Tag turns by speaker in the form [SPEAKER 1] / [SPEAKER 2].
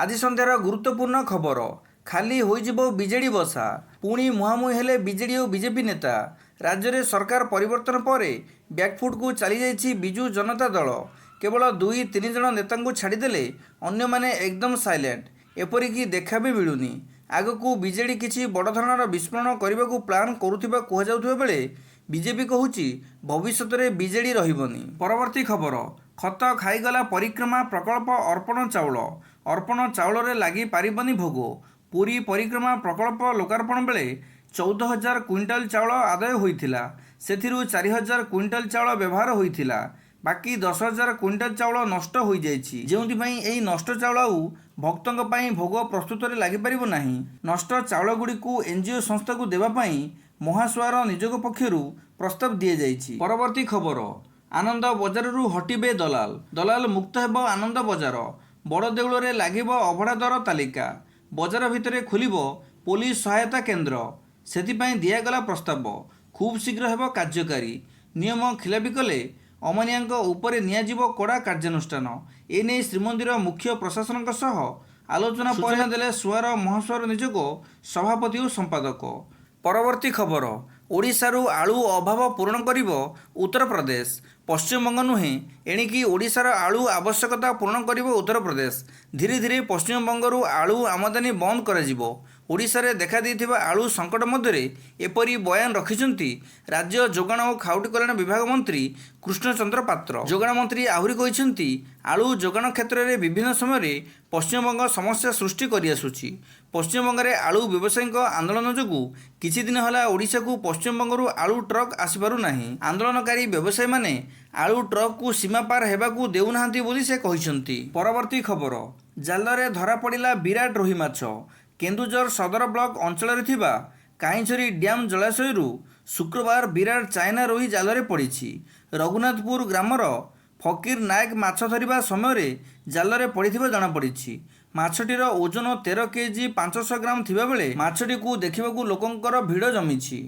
[SPEAKER 1] ଆଜି ସନ୍ଧ୍ୟାର ଗୁରୁତ୍ୱପୂର୍ଣ୍ଣ ଖବର। ଖାଲି ହୋଇଯିବ ବିଜେଡି ବସା। ପୁଣି ମୁହାଁମୁହିଁ ହେଲେ ବିଜେଡି ଓ ବିଜେପି ନେତା। ରାଜ୍ୟରେ ସରକାର ପରିବର୍ତ୍ତନ ପରେ ବ୍ୟାକ୍ଫୁଟକୁ ଚାଲିଯାଇଛି ବିଜୁ ଜନତା ଦଳ। କେବଳ 2-3 ଜଣ ନେତାଙ୍କୁ ଛାଡ଼ିଦେଲେ ଅନ୍ୟମାନେ ଏକଦମ ସାଇଲେଣ୍ଟ। ଏପରିକି ଦେଖା ବି ମିଳୁନି। ଆଗକୁ ବିଜେଡି କିଛି ବଡ଼ ଧରଣର ବିସ୍ଫୋରଣ କରିବାକୁ ପ୍ଲାନ୍ କରୁଥିବା କୁହାଯାଉଥିବା ବେଳେ ବିଜେପି କହୁଛି ଭବିଷ୍ୟତରେ ବିଜେଡି ରହିବନି। ପରବର୍ତ୍ତୀ ଖବର। ଖତ ଖାଇଗଲା ପରିକ୍ରମା ପ୍ରକଳ୍ପ ଅର୍ପଣ ଚାଉଳ। ଅର୍ପଣ ଚାଉଳରେ ଲାଗିପାରିବନି ଭୋଗ। ପୁରୀ ପରିକ୍ରମା ପ୍ରକଳ୍ପ ଲୋକାର୍ପଣ ବେଳେ 14,000 କୁଇଣ୍ଟାଲ ଚାଉଳ ଆଦାୟ ହୋଇଥିଲା। ସେଥିରୁ 4,000 କୁଇଣ୍ଟାଲ ଚାଉଳ ବ୍ୟବହାର ହୋଇଥିଲା। ବାକି 10,000 କୁଇଣ୍ଟାଲ ଚାଉଳ ନଷ୍ଟ ହୋଇଯାଇଛି। ଯେଉଁଥିପାଇଁ ଏହି ନଷ୍ଟ ଚାଉଳ ଆଉ ଭକ୍ତଙ୍କ ପାଇଁ ଭୋଗ ପ୍ରସ୍ତୁତରେ ଲାଗିପାରିବ ନାହିଁ। ନଷ୍ଟ ଚାଉଳଗୁଡ଼ିକୁ ଏନ୍ଜିଓ ସଂସ୍ଥାକୁ ଦେବା ପାଇଁ ମହାସୁଆର ନିଯୋଗ ପକ୍ଷରୁ ପ୍ରସ୍ତାବ ଦିଆଯାଇଛି। ପରବର୍ତ୍ତୀ ଖବର। ଆନନ୍ଦ ବଜାରରୁ ହଟିବେ ଦଲାଲ। ଦଲାଲ ମୁକ୍ତ ହେବ ଆନନ୍ଦ ବଜାର। ବଡ଼ଦେଉଳରେ ଲାଗିବ ଅଭଡ଼ା ଦର ତାଲିକା। ବଜାର ଭିତରେ ଖୋଲିବ ପୋଲିସ ସହାୟତା କେନ୍ଦ୍ର। ସେଥିପାଇଁ ଦିଆଗଲା ପ୍ରସ୍ତାବ। ଖୁବ୍ ଶୀଘ୍ର ହେବ କାର୍ଯ୍ୟକାରୀ। ନିୟମ ଖିଲାପି କଲେ ଅମାନିଆଙ୍କ ଉପରେ ନିଆଯିବ କଡ଼ା କାର୍ଯ୍ୟାନୁଷ୍ଠାନ। ଏନେଇ ଶ୍ରୀମନ୍ଦିର ମୁଖ୍ୟ ପ୍ରଶାସନଙ୍କ ସହ ଆଲୋଚନା ପରେ ଦେଲେ ସୁଆର ମହାସୁଆର ନିଯୋଗ ସଭାପତି ଓ ସମ୍ପାଦକ। ପରବର୍ତ୍ତୀ ଖବର। ଓଡ଼ିଶାରୁ ଆଳୁ ଅଭାବ ପୂରଣ କରିବ ଉତ୍ତରପ୍ରଦେଶ। ପଶ୍ଚିମବଙ୍ଗ ନୁହେଁ, ଏଣିକି ଓଡ଼ିଶାର ଆଳୁ ଆବଶ୍ୟକତା ପୂରଣ କରିବ ଉତ୍ତରପ୍ରଦେଶ। ଧୀରେ ଧୀରେ ପଶ୍ଚିମବଙ୍ଗରୁ ଆଳୁ ଆମଦାନୀ ବନ୍ଦ କରାଯିବ। ଓଡ଼ିଶାରେ ଦେଖାଦେଇଥିବା ଆଳୁ ସଙ୍କଟ ମଧ୍ୟରେ ଏପରି ବୟାନ ରଖିଛନ୍ତି ରାଜ୍ୟ ଯୋଗାଣ ଓ ଖାଉଟି କଲ୍ୟାଣ ବିଭାଗ ମନ୍ତ୍ରୀ କୃଷ୍ଣଚନ୍ଦ୍ର ପାତ୍ର। ଯୋଗାଣ ମନ୍ତ୍ରୀ ଆହୁରି କହିଛନ୍ତି, ଆଳୁ ଯୋଗାଣ କ୍ଷେତ୍ରରେ ବିଭିନ୍ନ ସମୟରେ ପଶ୍ଚିମବଙ୍ଗ ସମସ୍ୟା ସୃଷ୍ଟି କରିଆସୁଛି। ପଶ୍ଚିମବଙ୍ଗରେ ଆଳୁ ବ୍ୟବସାୟୀଙ୍କ ଆନ୍ଦୋଳନ ଯୋଗୁଁ କିଛି ଦିନ ହେଲା ଓଡ଼ିଶାକୁ ପଶ୍ଚିମବଙ୍ଗରୁ ଆଳୁ ଟ୍ରକ୍ ଆସିପାରୁନାହିଁ। ଆନ୍ଦୋଳନକାରୀ ବ୍ୟବସାୟୀମାନେ ଆଳୁ ଟ୍ରକ୍କୁ ସୀମାପାର ହେବାକୁ ଦେଉନାହାନ୍ତି ବୋଲି ସେ କହିଛନ୍ତି। ପରବର୍ତ୍ତୀ ଖବର। ଜାଲରେ ଧରାପଡ଼ିଲା ବିରାଟ ରୋହି ମାଛ। କେନ୍ଦୁଝର ସଦର ବ୍ଲକ ଅଞ୍ଚଳରେ ଥିବା କାହିଁଝରି ଡ୍ୟାମ୍ ଜଳାଶୟରୁ ଶୁକ୍ରବାର ବିରାଟ ଚାଇନା ରୋହି ଜାଲରେ ପଡ଼ିଛି। ରଘୁନାଥପୁର ଗ୍ରାମର ଫକୀର ନାୟକ ମାଛ ଧରିବା ସମୟରେ ଜାଲରେ ପଡ଼ିଥିବା ଜଣାପଡ଼ିଛି। ମାଛଟିର ଓଜନ 13 କେଜି 500 ଗ୍ରାମ ଥିବାବେଳେ ମାଛଟିକୁ ଦେଖିବାକୁ ଲୋକଙ୍କର ଭିଡ଼ ଜମିଛି।